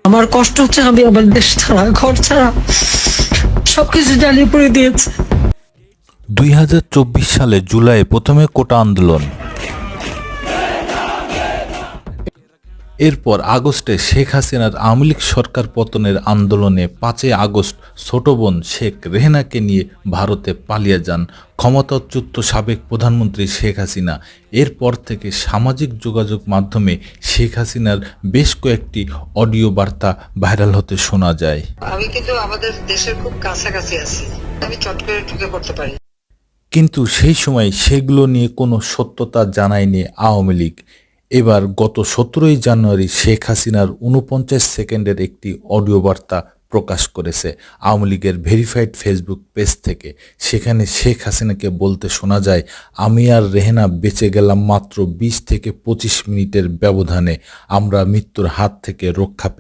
আমার কষ্ট হচ্ছে, আমি আমার দেশ ছাড়া, ঘর ছাড়া সবকিছু জ্বালিয়ে পুড়ে দিয়েছে। 2024 সালে জুলাই প্রথমে কোটা আন্দোলন, এরপর আগস্টে শেখ হাসিনার আওয়ামী লীগ সরকার পতনের আন্দোলনে 5 আগস্ট ছোট বোন শেখ রেহেনাকে নিয়ে ভারতে পালিয়ে যান ক্ষমতাচ্যুত সাবেক প্রধানমন্ত্রী শেখ হাসিনা। এরপর থেকে সামাজিক যোগাযোগ মাধ্যমে শেখ হাসিনার বেশ কয়েকটি অডিও বার্তা ভাইরাল হতে শোনা যায়। আমি কিন্তু আমাদের দেশের খুব কাছাকাছি আছি, আমি চট করে ঢুকে পড়তে পারি। কিন্তু সেই সময় সেগুলো নিয়ে কোনো সত্যতা জানায়নি আওয়ামী লীগ। এবার গত 17ই জানুয়ারি শেখ হাসিনার 49 সেকেন্ডের একটি অডিও বার্তা প্রকাশ করেছে আওয়ামী লীগের ভেরিফাইড ফেসবুক পেজ থেকে। সেখানে শেখ হাসিনাকে বলতে শোনা যায়, আমি আর রেহেনা বেঁচে গেলাম মাত্র 20 থেকে 25 মিনিটের ব্যবধানে, আমরা মৃত্যুর হাত থেকে রক্ষা